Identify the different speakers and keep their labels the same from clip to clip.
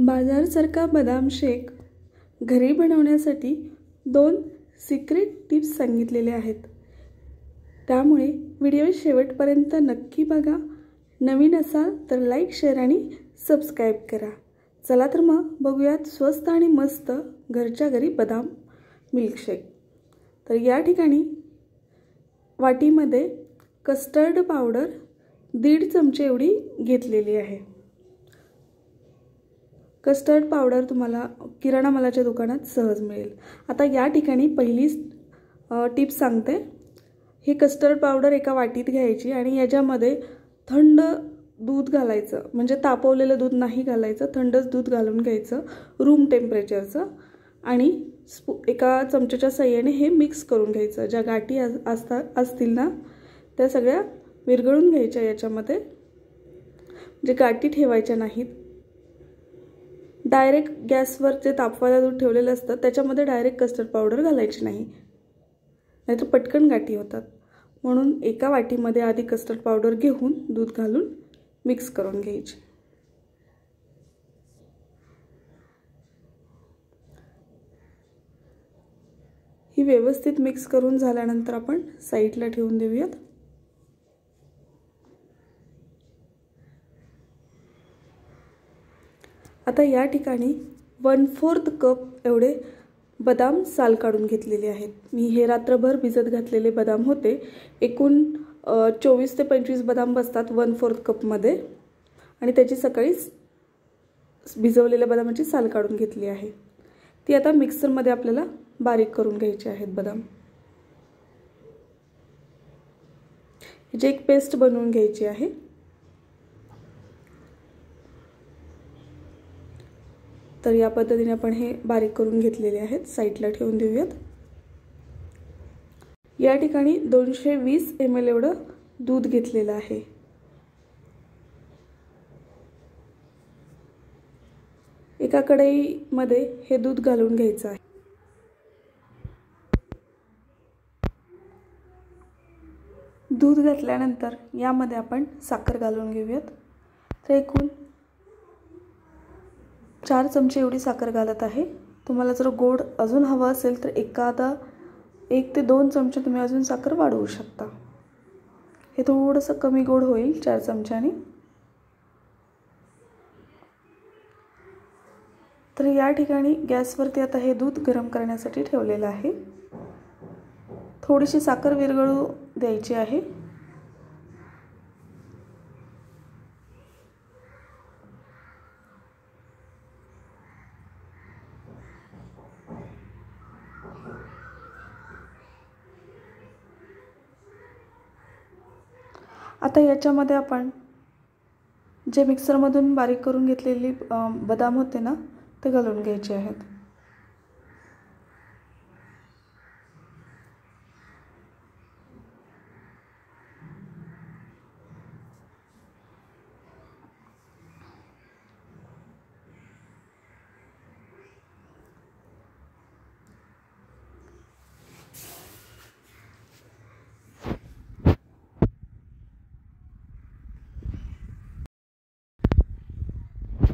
Speaker 1: बाजारसारखा बदाम शेक घरी बनवण्यासाठी 2 सिक्रेट टिप्स सांगितलेले आहेत। त्यामुळे व्हिडिओ शेवटपर्यंत नक्की बघा। नवीन असाल तर लाईक, शेअर आणि सबस्क्राइब करा। चला तर मग बघूयात स्वस्त आणि मस्त घरच्या घरी बदाम मिल्कशेक। तर या ठिकाणी वाटीमध्ये कस्टर्ड पावडर 1.5 चमचे एवढी घेतलेली आहे। कस्टर्ड पावडर तुम्हाला किराणा मालाच्या दुकानात सहज मिळेल। आता या ठिकाणी पहिली टिप सांगते। हे कस्टर्ड पावडर एका वाटीत घ्यायची आणि याच्यामध्ये थंड दूध घालायचं, म्हणजे तापवलेलं दूध नाही घालायचं, थंडच दूध घालून घ्यायचं रूम टेम्परेचरचं, आणि एका चमच्याच्या साहाय्याने हे मिक्स करून घ्यायचं। ज्या गाठी असतील ना त्या सगळ्या विरघळून घ्यायच्या याच्यामध्ये, म्हणजे गाठी ठेवायच्या नाहीत। डायरेक्ट गॅसवर जे तापवायला दूध ठेवलेलं असतं त्याच्यामध्ये डायरेक्ट कस्टर्ड पावडर घालायची नाही, नाहीतर पटकन गाठी होतात। म्हणून एका वाटीमध्ये आधी कस्टर्ड पावडर घेऊन दूध घालून मिक्स करून घ्यायची। ही व्यवस्थित मिक्स करून झाल्यानंतर आपण साईडला ठेवून देऊयात। आता या ठिकाणी 1/4 कप एवढे बदाम साल काढून घेतलेले आहेत। मी हे रात्रभर भिजत घातलेले बदाम होते। एकूण 24 ते 25 बदाम बसतात 1/4 कपमध्ये, आणि त्याची सकाळी भिजवलेल्या बदामाची साल काढून घेतली आहे। ती आता मिक्सरमध्ये आपल्याला बारीक करून घ्यायची आहेत बदाम। याची एक पेस्ट बनवून घ्यायची आहे। तर या पद्धतीने आपण हे बारीक करून घेतलेले आहेत, साईडला ठेवून देऊयात। या ठिकाणी 220 ml एवढं दूध घेतलेलं आहे। एका कढईमध्ये हे दूध घालून घ्यायचं आहे। दूध घातल्यानंतर यामध्ये आपण साखर घालून घेऊयात। तर एकूण 4 चमचे एवढी साखर घालत आहे। तुम्हाला जर गोड अजून हवा असेल तर 1 ते 2 चमचे तुम्ही अजून साखर वाढवू शकता। हे थोडंसं कमी गोड होईल 4 चमच्यानी। तर या ठिकाणी गॅसवरती आता हे दूध गरम करण्यासाठी ठेवलेलं आहे। थोडीशी साखर विरघळू द्यायची आहे। आता याच्यामध्ये आपण जे मिक्सरमधून बारीक करून घेतलेली बदाम होते ना ते घालून घ्यायचे आहेत।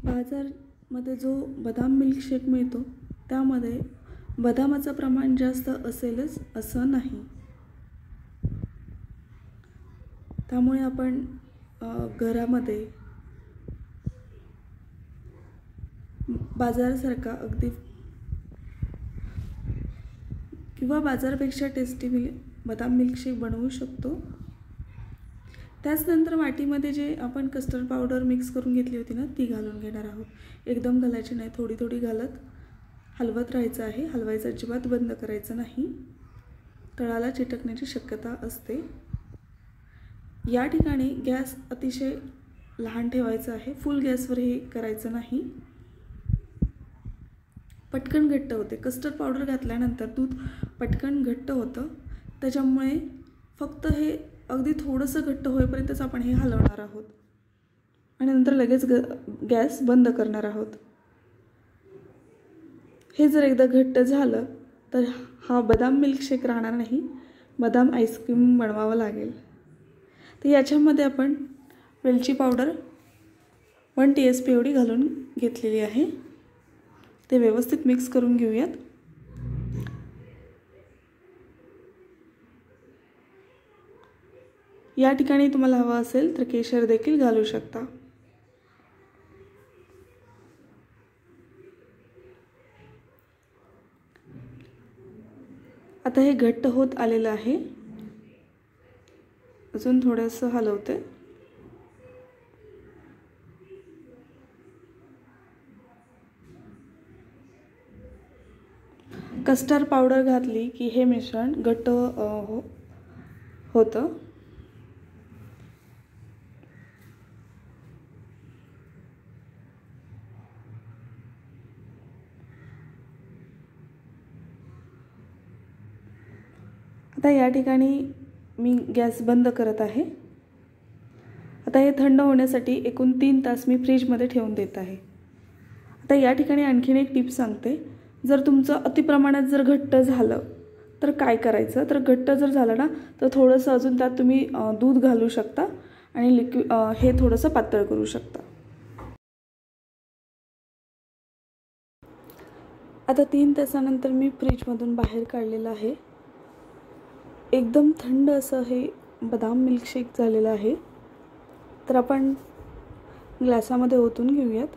Speaker 1: बाजारमध्ये जो बदाम मिल्कशेक मिळतो त्यामध्ये बदामाचं प्रमाण जास्त असेलच असं नाही। त्यामुळे आपण घरामध्ये बाजारासारखा अगदी किंवा बाजारापेक्षा टेस्टी बदाम मिल्कशेक बनवू शकतो। त्याचनंतर वाटीमध्ये जे आपण कस्टर्ड पावडर मिक्स करून घेतली होती ना ती घालून घेणार आहोत। एकदम घालायची नाही, थोडी थोडी घालत हलवत राहायचं आहे। हलवायचं अजिबात बंद करायचं नाही, तळाला चिटकण्याची शक्यता असते। या ठिकाणी गॅस अतिशय लहान ठेवायचा आहे, फुल गॅसवर हे करायचं नाही, पटकन घट्ट होते। कस्टर्ड पावडर घातल्यानंतर दूध पटकन घट्ट होतं, त्याच्यामुळे फक्त हे अगदी थोडंसं घट्ट होईपर्यंतच आपण हे हलवणार आहोत आणि नंतर लगेच गॅस बंद करणार आहोत। हे जर एकदा घट्ट झालं तर हा बदाम मिल्कशेक राहणार नाही, बदाम आईस्क्रीम बनवावं लागेल। तर याच्यामध्ये आपण वेलची पावडर 1 TSP एवढी घालून घेतलेली आहे. ते व्यवस्थित मिक्स करून घेऊयात. या ठिकाणी तुम्हाला हवा असेल तर केशर देखील घालू शकता. आता हे घट्ट होत आलेलं आहे. अजून थोडंसं हलवते. कस्टर्ड पावडर घातली की हे मिश्रण घट्ट होतं. आता या ठिकाणी मी गॅस बंद करत आहे. आता हे थंड होण्यासाठी एकूण 3 तास मी फ्रीजमध्ये ठेवून देत आहे. आता या ठिकाणी आणखीन एक टिप सांगते. जर तुमचं अतिप्रमाणात जर घट्ट झालं तर काय करायचं, तर घट्ट जर झालं ना तर थोडंसं अजून त्यात तुम्ही दूध घालू शकता आणि हे थोडंसं पातळ करू शकता. आता 3 तासानंतर मी फ्रीजमधून बाहेर काढलेलं आहे. एकदम थंड असं हे बदाम मिल्कशेक झालेलं आहे. तर आपण ग्लासामध्ये ओतून घेऊयात.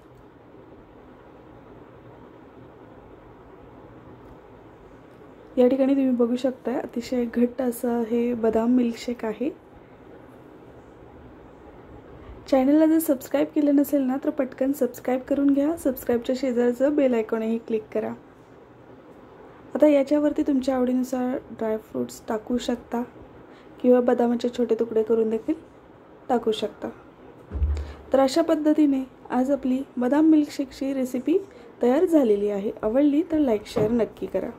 Speaker 1: या ठिकाणी तुम्ही बघू शकता अतिशय घट्ट असं हे बदाम मिल्कशेक आहे. चॅनलला जर सबस्क्राईब केलं नसेल ना तर पटकन सबस्क्राईब करून घ्या. सबस्क्राईबच्या शेजारचं बेल आयकॉनही क्लिक करा. आता याच्यावरती तुमच्या आवडीनुसार ड्रायफ्रूट्स टाकू शकता किंवा बदामाचे छोटे तुकडे करून देखील टाकू शकता. तर अशा पद्धतीने आज आपली बदाम मिल्कशेकची रेसिपी तयार झालेली आहे. आवडली तर लाईक शेअर नक्की करा.